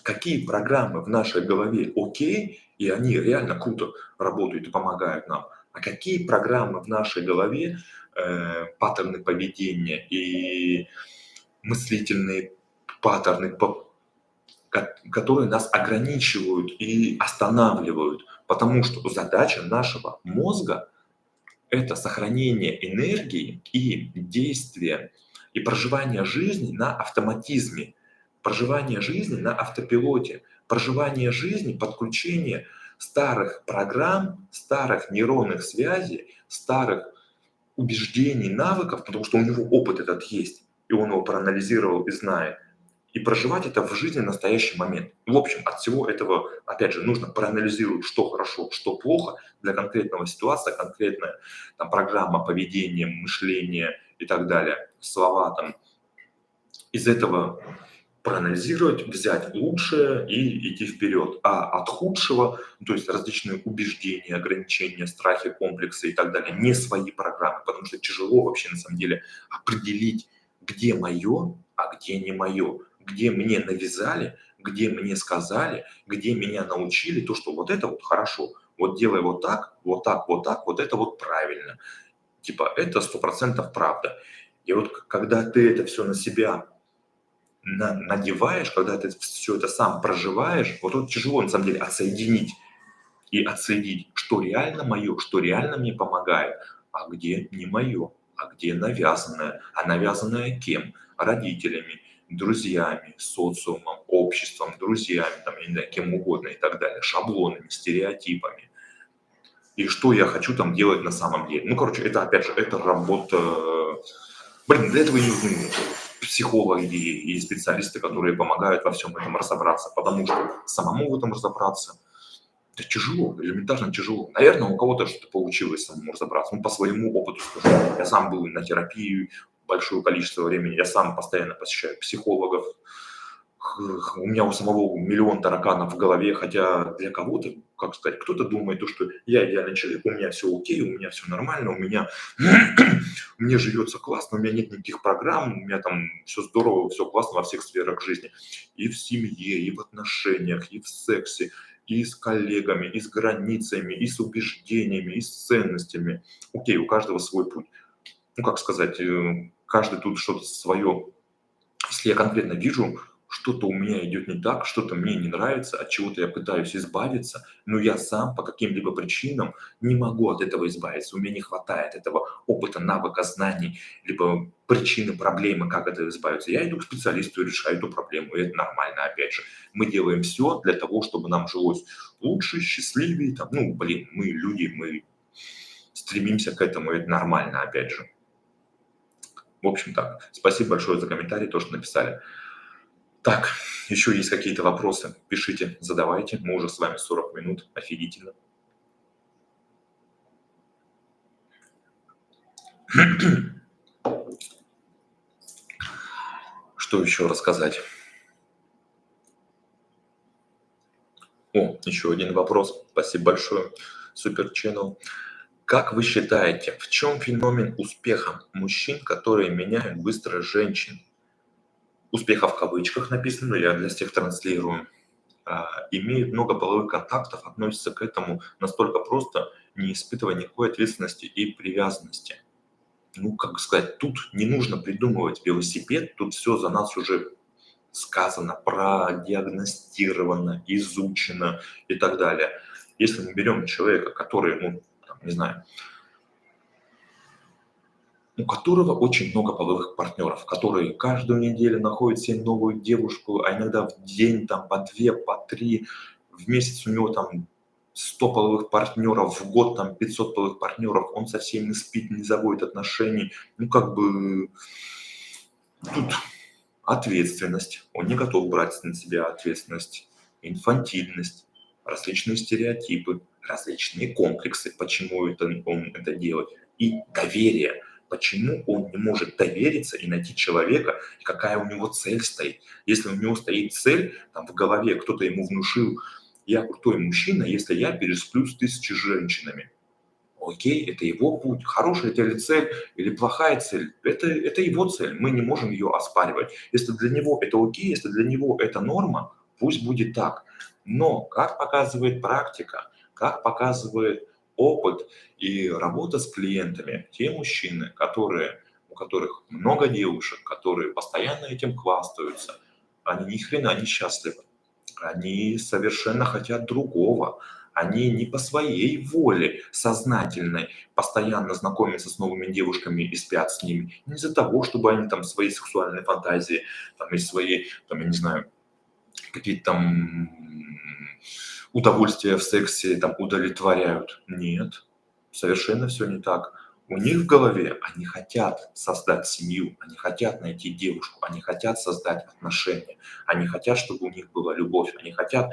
Какие программы в нашей голове окей, и они реально круто работают и помогают нам, а какие программы в нашей голове, паттерны поведения и мыслительные паттерны, которые нас ограничивают и останавливают. Потому что задача нашего мозга – это сохранение энергии и действия, и проживание жизни на автоматизме, проживание жизни на автопилоте, проживание жизни, подключение старых программ, старых нейронных связей, старых убеждений, навыков, потому что у него опыт этот есть, и он его проанализировал и знает. И проживать это в жизни в настоящий момент. В общем, от всего этого, опять же, нужно проанализировать, что хорошо, что плохо для конкретного ситуации, конкретная там, программа поведения, мышления и так далее, слова там. Из этого проанализировать, взять лучшее и идти вперед. А от худшего, то есть различные убеждения, ограничения, страхи, комплексы и так далее, не свои программы, потому что тяжело вообще на самом деле определить, где мое, а где не мое, где мне навязали, где мне сказали, где меня научили, то, что вот это вот хорошо, вот делай вот так, вот так, вот так, вот это вот правильно. Типа это 100% правда. И вот когда ты это все на себя надеваешь, когда ты все это сам проживаешь, вот тут тяжело на самом деле отсоединить и отследить, что реально мое, что реально мне помогает, а где не мое, а где навязанное. А навязанное кем? Родителями, друзьями, социумом, обществом, друзьями, там, я не знаю, кем угодно и так далее, шаблонами, стереотипами. И что я хочу там делать на самом деле. Ну, короче, это, опять же, это работа. Блин, для этого и нужны психологи и специалисты, которые помогают во всем этом разобраться, потому что самому в этом разобраться это тяжело, элементарно тяжело. Наверное, у кого-то что-то получилось самому разобраться. Ну, по своему опыту скажу. Я сам был на терапии большое количество времени, я сам постоянно посещаю психологов. У меня у самого миллион тараканов в голове, хотя для кого-то, как сказать, кто-то думает, то, что я идеальный человек, у меня все окей, у меня все нормально, мне живется классно, у меня нет никаких программ, у меня там все здорово, все классно во всех сферах жизни. И в семье, и в отношениях, и в сексе. и с коллегами, и с границами, и с убеждениями, и с ценностями. Окей, у каждого свой путь. Ну, как сказать, каждый тут что-то свое. Если я конкретно вижу, что-то у меня идет не так, что-то мне не нравится, от чего-то я пытаюсь избавиться, но я сам по каким-либо причинам не могу от этого избавиться. У меня не хватает этого опыта, навыка, знаний, либо причины, проблемы, как от этого избавиться. Я иду к специалисту и решаю эту проблему, и это нормально, опять же. Мы делаем все для того, чтобы нам жилось лучше, счастливее. Там, ну, блин, мы люди, мы стремимся к этому, и это нормально, опять же. В общем так, спасибо большое за комментарий, то, что написали. Так, еще есть какие-то вопросы? Пишите, задавайте. Мы уже с вами 40 минут. Офигительно. Что еще рассказать? О, еще один вопрос. Спасибо большое. Супер Channel. Как вы считаете, в чем феномен успеха мужчин, которые меняют быстро женщин? Успеха в кавычках написано, я для всех транслирую. Имеют много половых контактов, относятся к этому настолько просто, не испытывая никакой ответственности и привязанности. Ну, как сказать, тут не нужно придумывать велосипед, тут все за нас уже сказано, продиагностировано, изучено и так далее. Если мы берем человека, который, ну, там, не знаю, у которого очень много половых партнеров, который каждую неделю находит себе новую девушку, а иногда в день там по 2, по 3, в месяц у него там 100 половых партнеров, в год там 500 половых партнеров, он со всеми спит, не заводит отношений. Ну, как бы тут ответственность, он не готов брать на себя ответственность, инфантильность, различные стереотипы, различные комплексы, почему он это делает, и доверие, почему он не может довериться и найти человека, и какая у него цель стоит. Если у него стоит цель, там в голове кто-то ему внушил, я крутой мужчина, если я пересплю с 1000 женщинами. Окей, это его путь. Хорошая это ли цель или плохая цель, это его цель. Мы не можем ее оспаривать. Если для него это окей, если для него это норма, пусть будет так. Но, как показывает практика, как показывает опыт и работа с клиентами, те мужчины, у которых много девушек, которые постоянно этим хвастаются, они ни хрена не счастливы. Они совершенно хотят другого. Они не по своей воле сознательной постоянно знакомятся с новыми девушками и спят с ними. Не из-за того, чтобы они там свои сексуальные фантазии, там, и свои, там, я не знаю, какие-то там удовольствия в сексе там удовлетворяют. Нет, совершенно все не так. У них в голове они хотят создать семью, они хотят найти девушку, они хотят создать отношения, они хотят, чтобы у них была любовь, они хотят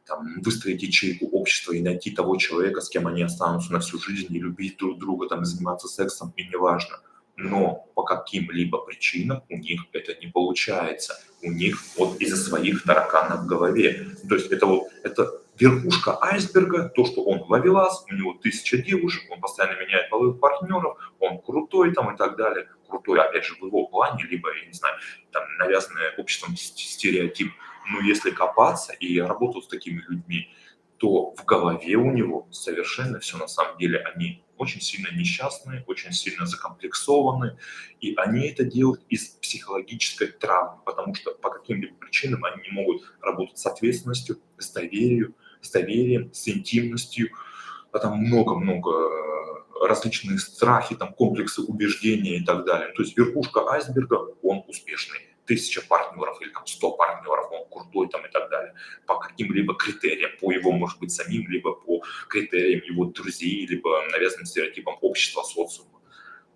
там, выстроить ячейку общества и найти того человека, с кем они останутся на всю жизнь, и любить друг друга, там, заниматься сексом, и неважно. Но по каким-либо причинам у них это не получается. У них вот из-за своих тараканов в голове. То есть это вот это верхушка айсберга, то, что он ловелас, у него 1000 девушек, он постоянно меняет половых партнеров, он крутой там и так далее. Крутой, опять же, в его плане, либо, я не знаю, там навязанный обществом стереотип. Но если копаться, и я работал с такими людьми, то в голове у него совершенно все на самом деле. Они очень сильно несчастные, очень сильно закомплексованы, и они это делают из психологической травмы, потому что по каким-либо причинам они не могут работать с ответственностью, с доверием, с интимностью, а там много-много различные страхи, там комплексы убеждения и так далее. То есть верхушка айсберга, он успешный. 1000 партнеров или там 100 партнеров, он крутой там и так далее. По каким-либо критериям, по его, может быть, самим, либо по критериям его друзей, либо навязанным стереотипам общества, социума.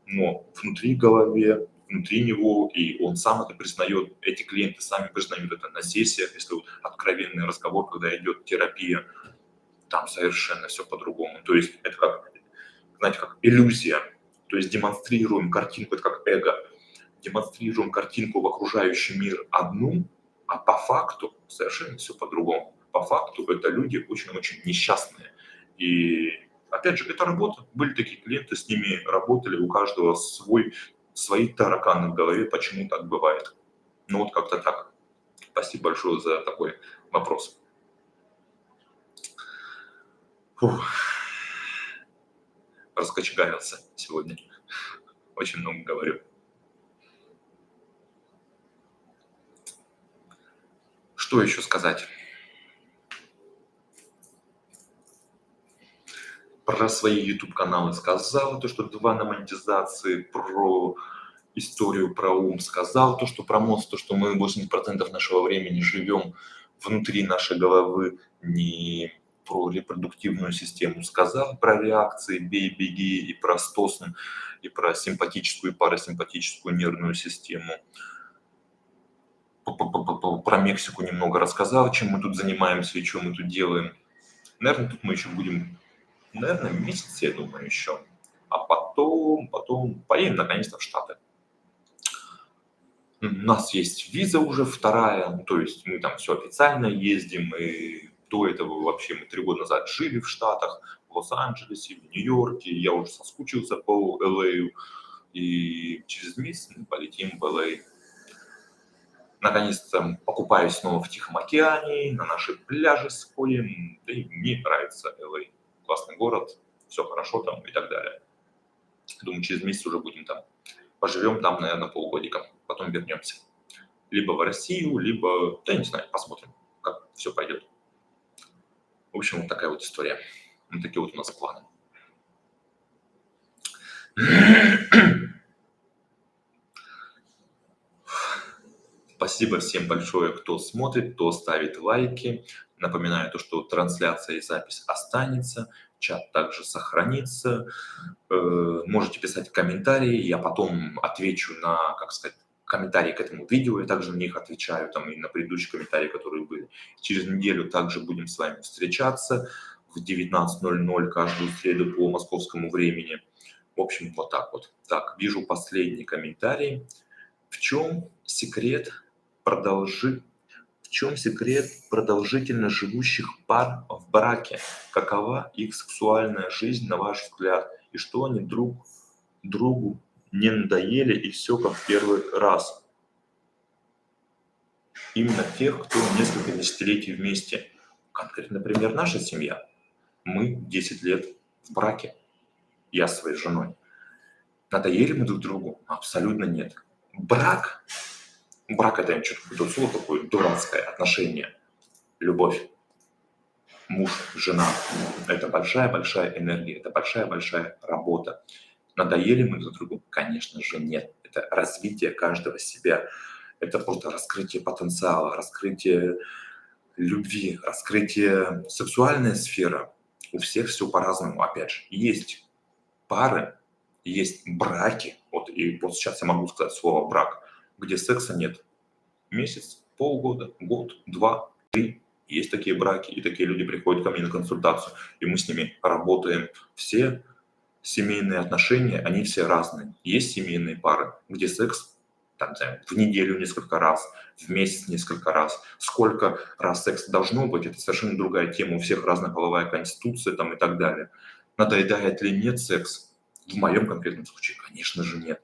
Но внутри голове, внутри него, и он сам это признает, эти клиенты сами признают это на сессиях, если вот откровенный разговор, когда идет терапия, там совершенно все по-другому. То есть это как, знаете, как иллюзия. То есть демонстрируем картинку, это как эго, демонстрируем картинку в окружающий мир одну, а по факту совершенно все по-другому. По факту это люди очень-очень несчастные. И опять же, это работа. Были такие клиенты, с ними работали, у каждого свои тараканы в голове, почему так бывает. Ну вот как-то так. Спасибо большое за такой вопрос. Фух, раскочегарился сегодня. Очень много говорю. Что еще сказать? Про свои YouTube-каналы сказал, то, что 2 на монетизации, про историю про ум сказал, то, что про мозг, то, что мы 80% нашего времени живем внутри нашей головы, не про репродуктивную систему сказал, про реакции бей, беги и про стосн, и про симпатическую и парасимпатическую нервную систему. Про Мексику немного рассказал, чем мы тут занимаемся и что мы тут делаем. Наверное, тут мы еще будем, наверное, месяц, я думаю, еще. А потом поедем наконец-то в Штаты. У нас есть виза уже вторая, ну, то есть мы там все официально ездим, и до этого вообще мы 3 года назад жили в Штатах, в Лос-Анджелесе, в Нью-Йорке, я уже соскучился по LA, и через месяц мы полетим в LA. Наконец-то покупаюсь снова в Тихом океане, на наши пляжи сходим, да и мне нравится LA. Классный город, все хорошо там и так далее. Думаю, через месяц уже будем там. Поживем там, наверное, полгодика, потом вернемся. Либо в Россию, либо, да не знаю, посмотрим, как все пойдет. В общем, вот такая вот история. Вот такие вот у нас планы. Спасибо всем большое, кто смотрит, кто ставит лайки. Напоминаю то, что трансляция и запись останется, чат также сохранится. Можете писать комментарии, я потом отвечу на, как сказать, комментарии к этому видео, я также на них отвечаю, там и на предыдущие комментарии, которые были. Через неделю также будем с вами встречаться в 19:00 каждую среду по московскому времени. В общем, вот так вот. Так, вижу последний комментарий. В чем секрет продолжительно живущих пар в браке? Какова их сексуальная жизнь, на ваш взгляд? И что они друг другу не надоели, и все как в первый раз? Именно тех, кто несколько десятилетий вместе. Конкретно, например, наша семья. Мы 10 лет в браке. Я с своей женой. Надоели мы друг другу? Абсолютно нет. Брак это что-то какое-то слово такое дурацкое, отношение, любовь, муж, жена. Это большая-большая энергия, это большая-большая работа. Надоели мы друг другу? Конечно же нет. Это развитие каждого себя. Это просто раскрытие потенциала, раскрытие любви, раскрытие сексуальной сферы. У всех все по-разному. Опять же, есть пары, есть браки. И вот сейчас я могу сказать слово брак, где секса нет. Месяц, полгода, год, 2, 3. Есть такие браки, и такие люди приходят ко мне на консультацию, и мы с ними работаем. Все семейные отношения, они все разные. Есть семейные пары, где секс там, в неделю несколько раз, в месяц несколько раз. Сколько раз секса должно быть, это совершенно другая тема. У всех разная половая конституция там, и так далее. Надоедает ли нет секс? В моем конкретном случае, конечно же, нет.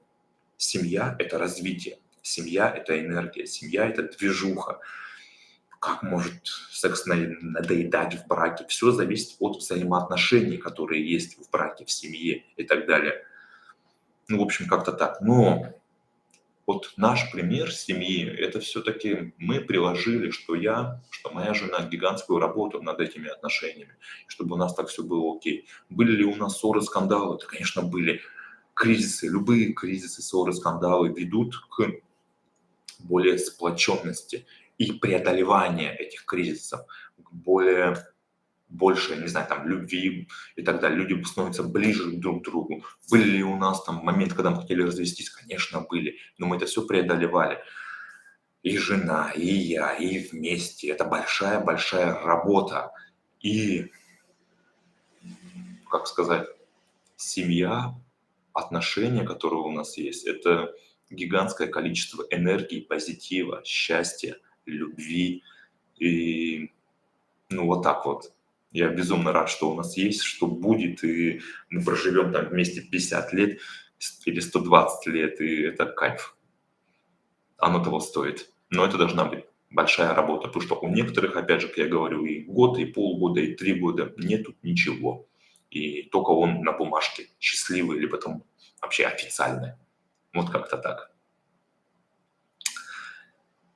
Семья – это развитие, семья – это энергия, семья – это движуха. Как может секс надоедать в браке? Все зависит от взаимоотношений, которые есть в браке, в семье и так далее. Ну, в общем, как-то так. Но вот наш пример семьи – это все-таки мы приложили, что моя жена, гигантскую работу над этими отношениями, чтобы у нас так все было окей. Были ли у нас ссоры, скандалы? Да, конечно, были. Кризисы, любые кризисы, ссоры, скандалы ведут к более сплоченности и преодолевания этих кризисов, к больше, не знаю, там, любви и так далее. Люди становятся ближе друг к другу. Были ли у нас там моменты, когда мы хотели развестись? Конечно, были. Но мы это все преодолевали. И жена, и я, и вместе. Это большая-большая работа. И, как сказать, семья, отношения, которые у нас есть, это гигантское количество энергии, позитива, счастья, любви. И, ну, вот так вот. Я безумно рад, что у нас есть, что будет, и мы проживем там вместе 50 лет или 120 лет, и это кайф. Оно того стоит. Но это должна быть большая работа, потому что у некоторых, опять же, как я говорю, и год, и полгода, и 3 года нету ничего. И только он на бумажке счастливый, либо там вообще официальный. Вот как-то так.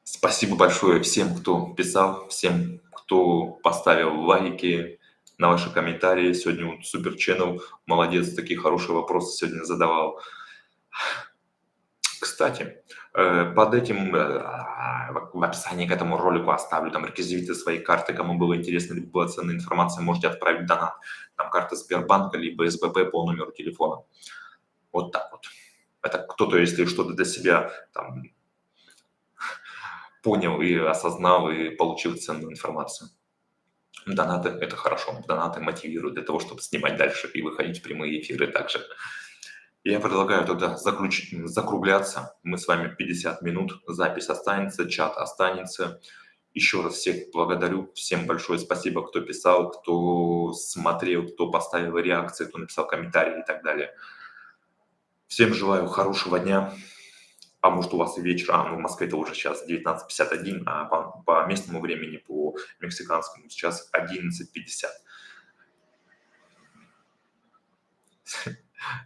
Спасибо большое всем, кто писал, всем, кто поставил лайки на ваши комментарии. Сегодня вот Супер Channel молодец, такие хорошие вопросы сегодня задавал. Кстати, под этим в описании к этому ролику оставлю там реквизиты своей карты. Кому было интересно, либо была ценная информация, можете отправить донат. Там карта Сбербанка, либо СБП по номеру телефона. Вот так вот. Это кто-то, если что-то для себя там понял и осознал, и получил ценную информацию. Донаты – это хорошо. Донаты мотивируют для того, чтобы снимать дальше и выходить в прямые эфиры также. Я предлагаю тогда закругляться. Мы с вами 50 минут. Запись останется, чат останется. Еще раз всех благодарю. Всем большое спасибо, кто писал, кто смотрел, кто поставил реакции, кто написал комментарии и так далее. Всем желаю хорошего дня. А может у вас и вечер, в Москве это уже сейчас 19:51, а по местному времени, по мексиканскому, сейчас 11:50.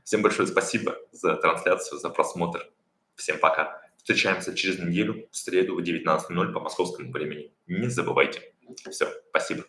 Всем большое спасибо за трансляцию, за просмотр. Всем пока. Встречаемся через неделю, в среду в 19:00 по московскому времени. Не забывайте. Все, спасибо.